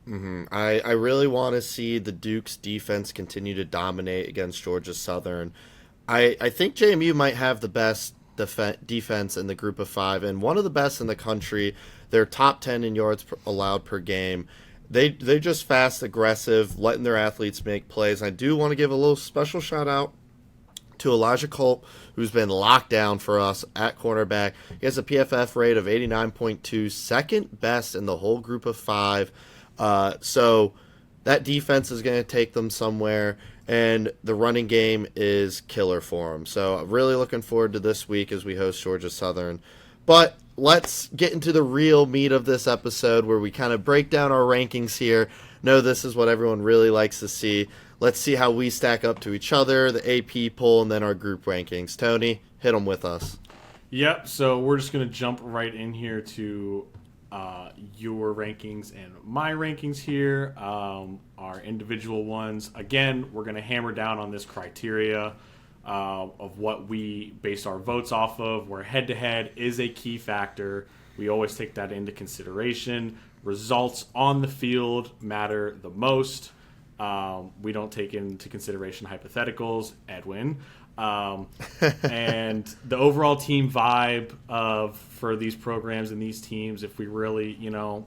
Mm-hmm. I really want to see the Duke's defense continue to dominate against Georgia Southern. I think JMU might have the best defense in the group of five and one of the best in the country. They're top 10 in yards allowed per game. They're just fast, aggressive, letting their athletes make plays. I do want to give a little special shout out to Elijah Culp, who's been locked down for us at cornerback. He has a PFF rate of 89.2, second best in the whole group of five. So that defense is going to take them somewhere, and the running game is killer for them. So I'm really looking forward to this week as we host Georgia Southern. But let's get into the real meat of this episode where we kind of break down our rankings here. No, this is what everyone really likes to see. Let's see how we stack up to each other, the AP poll, and then our group rankings. Tony, hit them with us. Yep, so we're just going to jump right in here to your rankings and my rankings here, our individual ones. Again, we're going to hammer down on this criteria of what we base our votes off of, where head-to-head is a key factor. We always take that into consideration. Results on the field matter the most. We don't take into consideration hypotheticals, Edwin. And the overall team vibe for these programs and these teams, if we really,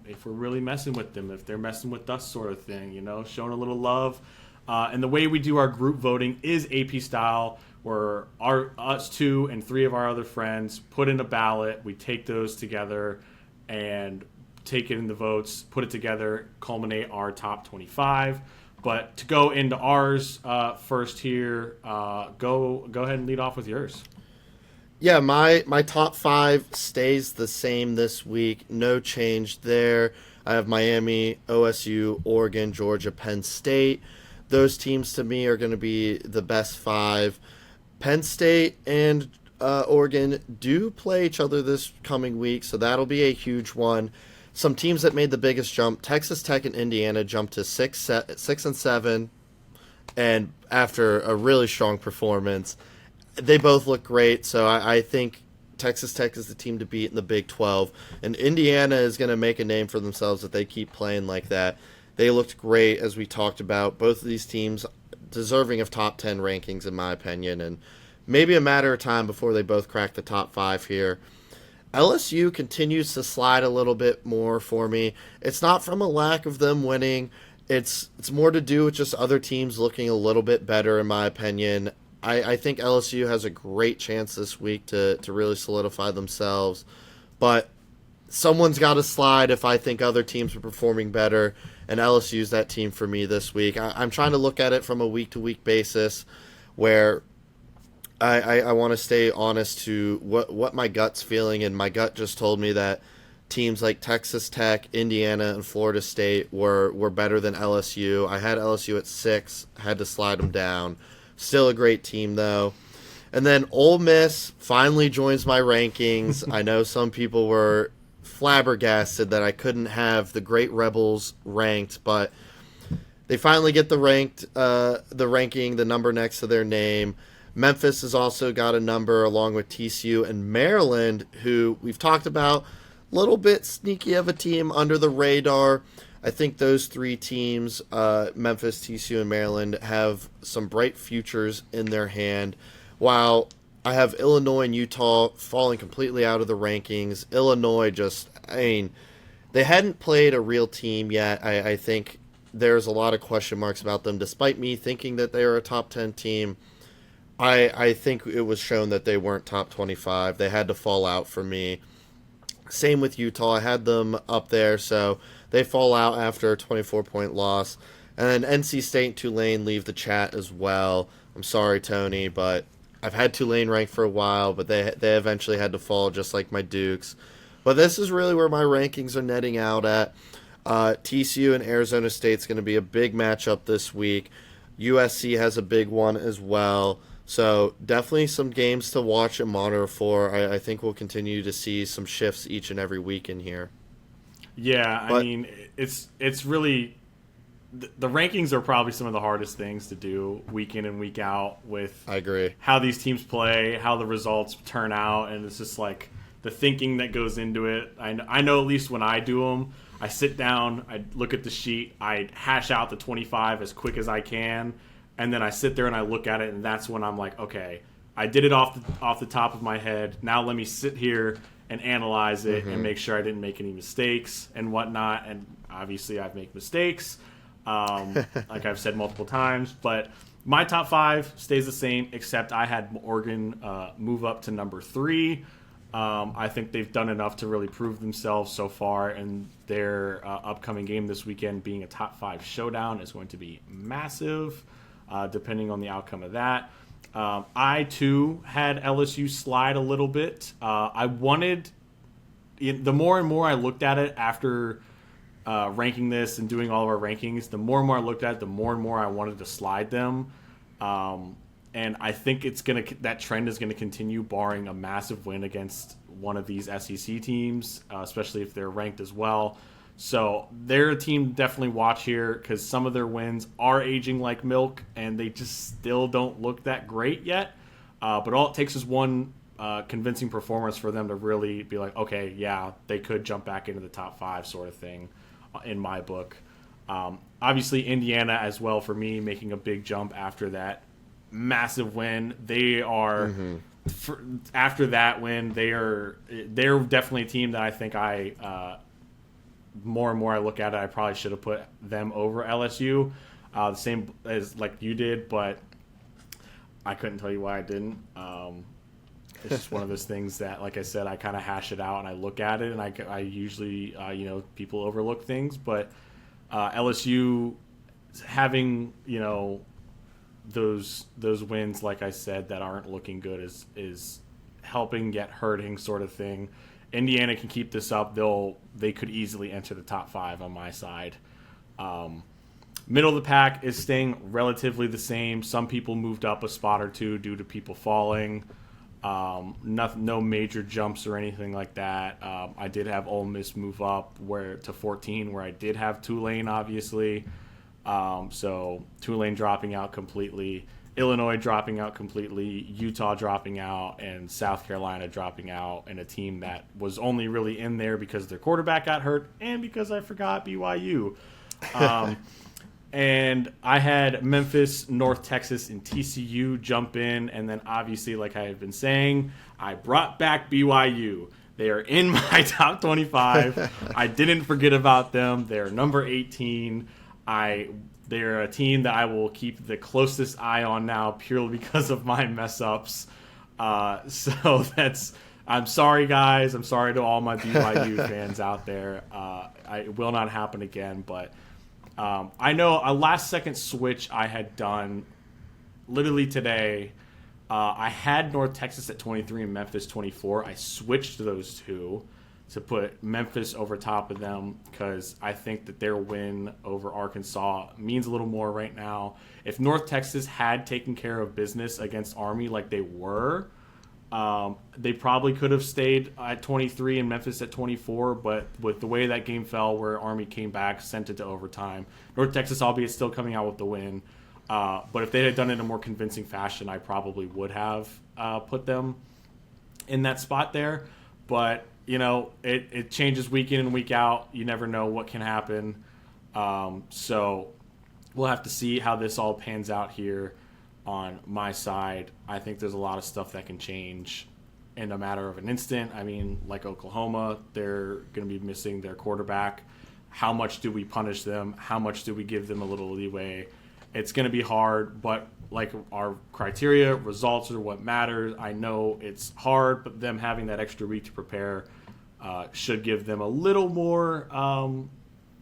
if we're really messing with them, if they're messing with us sort of thing, showing a little love. And the way we do our group voting is AP style, where us two and three of our other friends put in a ballot. We take those together and take it in the votes, put it together, culminate our top 25. But to go into ours first here, go ahead and lead off with yours. Yeah, my top five stays the same this week. No change there. I have Miami, OSU, Oregon, Georgia, Penn State. Those teams to me are going to be the best five. Penn State and Oregon do play each other this coming week, so that'll be a huge one. Some teams that made the biggest jump, Texas Tech and Indiana jumped to 6 and 7, and after a really strong performance, they both look great. So I think Texas Tech is the team to beat in the Big 12, and Indiana is going to make a name for themselves if they keep playing like that. They looked great, as we talked about. Both of these teams deserving of top 10 rankings, in my opinion, and maybe a matter of time before they both crack the top 5 here. LSU continues to slide a little bit more for me. It's not from a lack of them winning. It's more to do with just other teams looking a little bit better, in my opinion. I think LSU has a great chance this week to really solidify themselves. But someone's got to slide if I think other teams are performing better, and LSU's that team for me this week. I'm trying to look at it from a week-to-week basis where I want to stay honest to what my gut's feeling, and my gut just told me that teams like Texas Tech, Indiana, and Florida State were better than LSU. I had LSU at 6, had to slide them down. Still a great team, though. And then Ole Miss finally joins my rankings. I know some people were flabbergasted that I couldn't have the Great Rebels ranked, but they finally get the ranking, the number next to their name. Memphis has also got a number along with TCU and Maryland, who we've talked about, a little bit sneaky of a team under the radar. I think those three teams, Memphis, TCU, and Maryland, have some bright futures in their hand, while I have Illinois and Utah falling completely out of the rankings. Illinois they hadn't played a real team yet. I think there's a lot of question marks about them, despite me thinking that they are a top 10 team. I think it was shown that they weren't top 25. They had to fall out for me. Same with Utah. I had them up there, so they fall out after a 24-point loss. And then NC State and Tulane leave the chat as well. I'm sorry, Tony, but I've had Tulane ranked for a while, but they eventually had to fall just like my Dukes. But this is really where my rankings are netting out at. TCU and Arizona State's going to be a big matchup this week. USC has a big one as well. So definitely some games to watch and monitor for. I think we'll continue to see some shifts each and every week in here. Yeah, I But mean, it's really the rankings are probably some of the hardest things to do week in and week out with I agree. how these teams play, how the results turn out, and it's just like the thinking that goes into it. I know at least when I do them, I sit down, I look at the sheet, I hash out the 25 as quick as I can, and then I sit there and I look at it, and that's when I'm like, okay, I did it off the top of my head. Now let me sit here and analyze it and make sure I didn't make any mistakes and whatnot. And obviously, I've made mistakes, like I've said multiple times. But my top 5 stays the same, except I had Oregon move up to number 3. I think they've done enough to really prove themselves so far, and their upcoming game this weekend, being a top 5 showdown, is going to be massive, depending on the outcome of that. I too had LSU slide a little bit. I wanted, the more and more I looked at it after ranking this and doing all of our rankings, the more and more I looked at it, the more and more I wanted to slide them. And I think that trend is gonna continue, barring a massive win against one of these SEC teams, especially if they're ranked as well. So they're a team to definitely watch here, because some of their wins are aging like milk, and they just still don't look that great yet. But all it takes is one convincing performance for them to really be like, okay, yeah, they could jump back into the top 5 sort of thing, in my book. Obviously, Indiana as well for me, making a big jump after that massive win. They are after that win, they're definitely a team that I think more and more I look at it, I probably should have put them over LSU, the same as like you did, but I couldn't tell you why I didn't. It's just one of those things that, like I said, I kind of hash it out and I look at it, and I usually, people overlook things, but LSU having, those wins, like I said, that aren't looking good is helping yet hurting sort of thing. Indiana can keep this up, they could easily enter the top 5 on my side. Middle of the pack is staying relatively the same. Some people moved up a spot or two due to people falling. No major jumps or anything like that. I did have Ole Miss move up to 14, where I did have Tulane, obviously. So Tulane dropping out completely, Illinois dropping out completely, Utah dropping out, and South Carolina dropping out, and a team that was only really in there because their quarterback got hurt and because I forgot BYU. And I had Memphis, North Texas, and TCU jump in, and then obviously, like I had been saying, I brought back BYU. They are in my top 25. I didn't forget about them. They're number 18. They're a team that I will keep the closest eye on now, purely because of my mess ups. So I'm sorry, guys. I'm sorry to all my BYU fans out there. It will not happen again. But I know a last second switch I had done literally today. I had North Texas at 23 and Memphis 24. I switched those two to put Memphis over top of them, because I think that their win over Arkansas means a little more right now. If North Texas had taken care of business against Army like they were, they probably could have stayed at 23 and Memphis at 24, but with the way that game fell, where Army came back, sent it to overtime, North Texas, albeit still coming out with the win, but if they had done it in a more convincing fashion, I probably would have put them in that spot there. But it changes week in and week out. You never know what can happen. So we'll have to see how this all pans out here on my side. I think there's a lot of stuff that can change in a matter of an instant. I mean, like Oklahoma, they're going to be missing their quarterback. How much do we punish them? How much do we give them a little leeway? It's going to be hard, but like our criteria, results are what matters. I know it's hard, but them having that extra week to prepare should give them a little more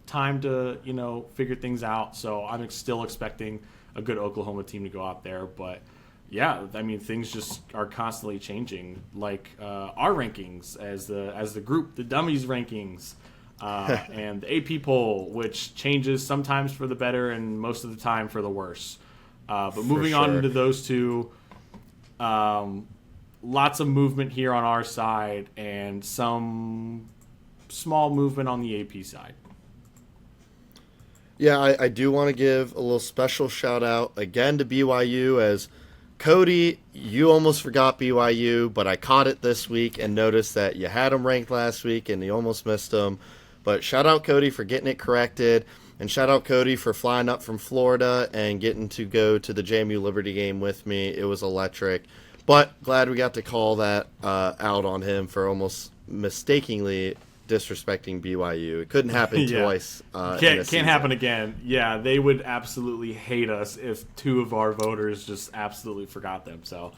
time to, figure things out. So I'm still expecting a good Oklahoma team to go out there. But yeah, I mean, things just are constantly changing. Like our rankings as the group, the Dummies rankings, and the AP poll, which changes sometimes for the better and most of the time for the worse. But moving on into those two, lots of movement here on our side and some small movement on the AP side. Yeah, I do want to give a little special shout out again to BYU, as Cody, you almost forgot BYU, but I caught it this week and noticed that you had them ranked last week and you almost missed them. But shout out Cody for getting it corrected, and shout out Cody for flying up from Florida and getting to go to the JMU Liberty game with me. It was electric. But glad we got to call that out on him for almost mistakenly disrespecting BYU. It couldn't happen twice. Can't happen again. Yeah, they would absolutely hate us if two of our voters just absolutely forgot them. So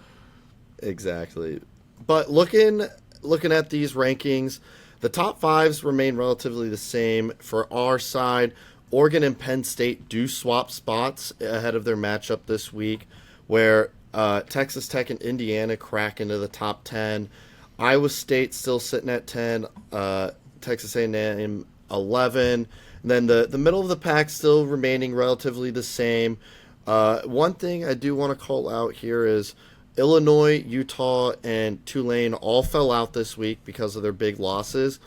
exactly. But looking at these rankings, the top fives remain relatively the same. For our side, Oregon and Penn State do swap spots ahead of their matchup this week, where Texas Tech and Indiana crack into the top 10. Iowa State still sitting at 10. Texas A&M 11. And then the middle of the pack still remaining relatively the same. One thing I do want to call out here is Illinois, Utah, and Tulane all fell out this week because of their big losses.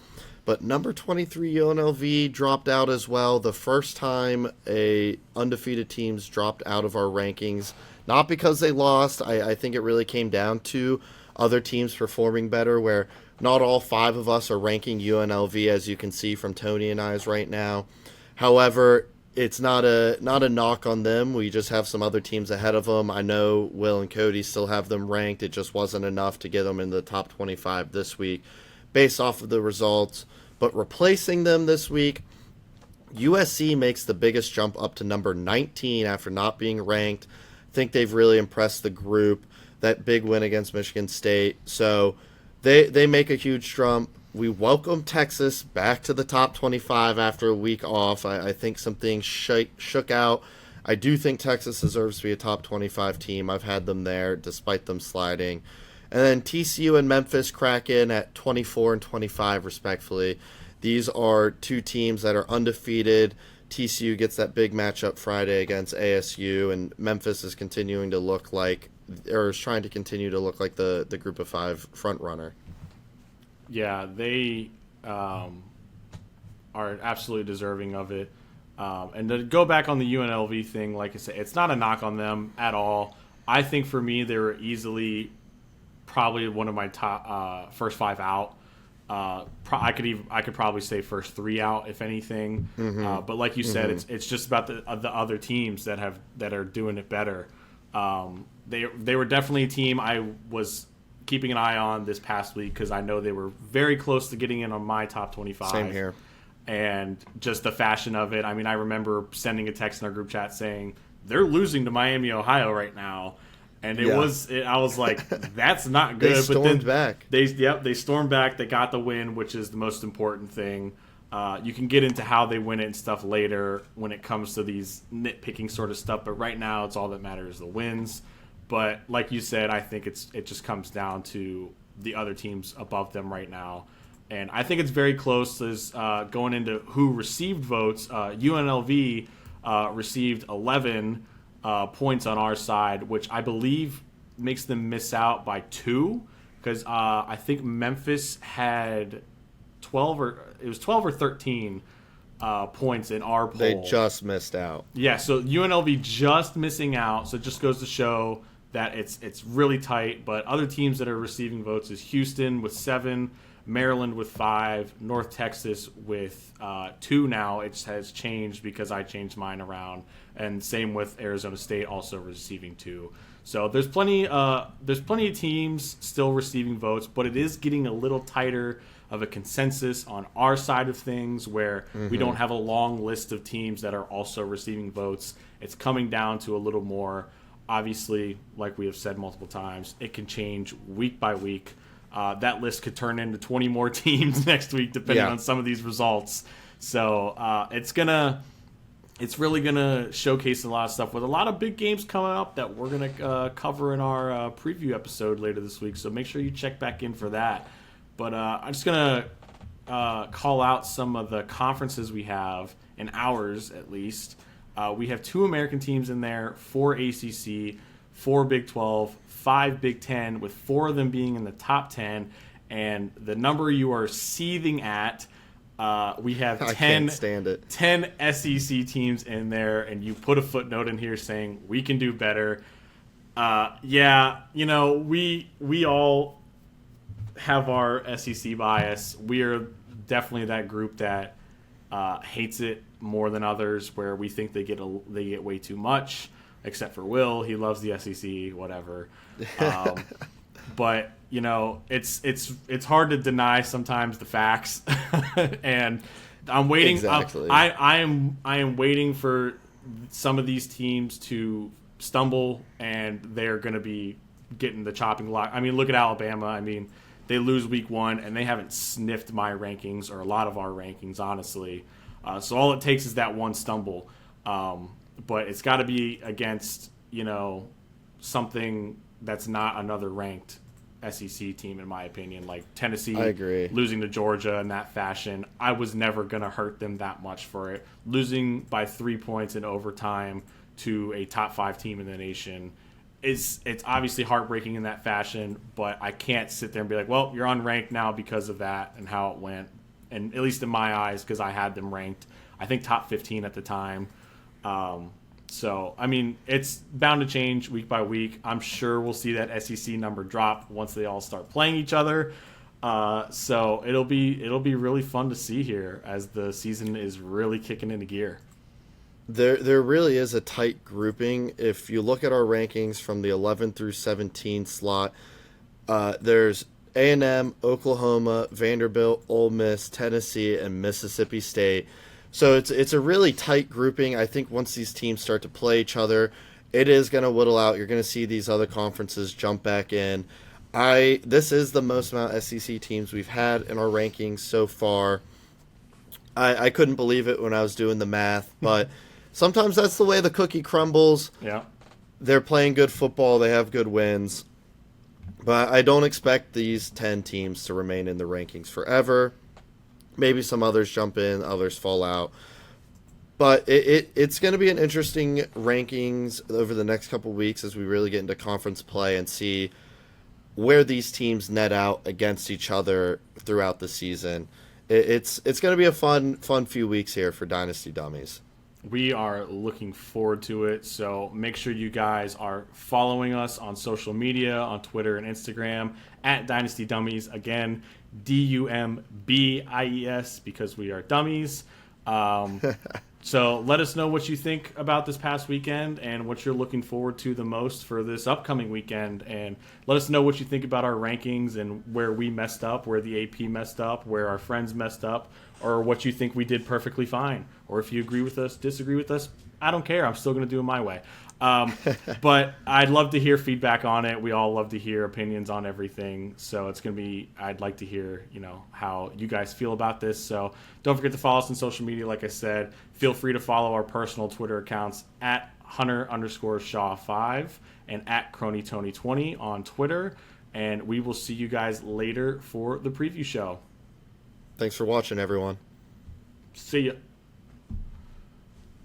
But number 23 UNLV dropped out as well. The first time a undefeated team's dropped out of our rankings. Not because they lost. I think it really came down to other teams performing better, where not all five of us are ranking UNLV, as you can see from Tony and I's right now. However, it's not a knock on them. We just have some other teams ahead of them. I know Will and Cody still have them ranked. It just wasn't enough to get them in the top 25 this week based off of the results. But replacing them this week, USC makes the biggest jump up to number 19 after not being ranked. I think they've really impressed the group. That big win against Michigan State. So they make a huge jump. We welcome Texas back to the top 25 after a week off. I think some things shook out. I do think Texas deserves to be a top 25 team. I've had them there despite them sliding. And then TCU and Memphis crack in at 24 and 25 respectfully. These are two teams that are undefeated. TCU gets that big matchup Friday against ASU, and Memphis is continuing to look like, or is trying to continue to look like the group of five front runner. Yeah, they are absolutely deserving of it. And to go back on the UNLV thing, like I said, it's not a knock on them at all. I think for me, they were easily probably one of my top first five out. I could probably say first three out if anything. Mm-hmm. But like you said, it's just about the other teams that are doing it better. They were definitely a team I was keeping an eye on this past week because I know they were very close to getting in on my top 25. Same here. And just the fashion of it. I mean, I remember sending a text in our group chat saying they're losing to Miami, Ohio right now. And I was like, that's not good. They stormed back. They stormed back. They got the win, which is the most important thing. You can get into how they win it and stuff later when it comes to these nitpicking sort of stuff. But right now, it's all that matters, the wins. But like you said, I think it just comes down to the other teams above them right now. And I think it's very close as going into who received votes. UNLV received 11 points on our side, which I believe makes them miss out by 2, because I think Memphis had 12 or 13 points in our poll. They just missed out. Yeah, so UNLV just missing out. So it just goes to show that it's really tight. But other teams that are receiving votes is Houston with 7, Maryland with 5, North Texas with 2 now. It has changed because I changed mine around. And same with Arizona State also receiving 2. So there's plenty of teams still receiving votes, but it is getting a little tighter of a consensus on our side of things where we don't have a long list of teams that are also receiving votes. It's coming down to a little more. Obviously, like we have said multiple times, it can change week by week. That list could turn into 20 more teams next week depending on some of these results. So it's really gonna showcase a lot of stuff with a lot of big games coming up that we're gonna cover in our preview episode later this week. So make sure you check back in for that. But I'm just gonna call out some of the conferences we have, in ours at least. We have 2 American teams in there, 4 ACC, 4 Big 12, 5 Big 10, with 4 of them being in the top 10. And the number you are seething at, we have I can't stand it. 10 SEC teams in there, and you put a footnote in here saying we can do better. Yeah, we all have our SEC bias. We are definitely that group that hates it more than others, where we think they get way too much. Except for Will, he loves the SEC, whatever. But it's hard to deny sometimes the facts, and I'm waiting. Exactly. I am waiting for some of these teams to stumble, and they're going to be getting the chopping block. I mean, look at Alabama. I mean, they lose week 1, and they haven't sniffed my rankings or a lot of our rankings, honestly. So all it takes is that one stumble, but it's got to be against something that's not another ranked SEC team, in my opinion. Like Tennessee, I agree. Losing to Georgia in that fashion, I was never going to hurt them that much for it. Losing by 3 points in overtime to a top 5 team in the nation it's obviously heartbreaking in that fashion, but I can't sit there and be like, well, you're unranked now because of that and how it went. And at least in my eyes, because I had them ranked, I think top 15 at the time. So, I mean, it's bound to change week by week. I'm sure we'll see that SEC number drop once they all start playing each other. So it'll be really fun to see here as the season is really kicking into gear. There really is a tight grouping. If you look at our rankings from the 11 through 17 slot, there's A&M, Oklahoma, Vanderbilt, Ole Miss, Tennessee, and Mississippi State. So it's a really tight grouping. I think once these teams start to play each other, it is going to whittle out. You're going to see these other conferences jump back in. This is the most amount of SEC teams we've had in our rankings so far. I couldn't believe it when I was doing the math, but sometimes that's the way the cookie crumbles. Yeah. They're playing good football. They have good wins. But I don't expect these 10 teams to remain in the rankings forever. Maybe some others jump in, others fall out. But it's going to be an interesting rankings over the next couple weeks as we really get into conference play and see where these teams net out against each other throughout the season. It's going to be a fun few weeks here for Dynasty Dummies. We are looking forward to it, so make sure you guys are following us on social media, on Twitter and Instagram, at Dynasty Dummies. Again, DUMBIES, because we are dummies. So let us know what you think about this past weekend and what you're looking forward to the most for this upcoming weekend. And let us know what you think about our rankings and where we messed up, where the AP messed up, where our friends messed up, or what you think we did perfectly fine. Or if you agree with us, disagree with us, I don't care. I'm still going to do it my way. But I'd love to hear feedback on it. We all love to hear opinions on everything. So it's going to be, I'd like to hear, how you guys feel about this. So don't forget to follow us on social media. Like I said, feel free to follow our personal Twitter accounts at Hunter_Shaw5 and at CronyTony20 on Twitter. And we will see you guys later for the preview show. Thanks for watching, everyone. See ya.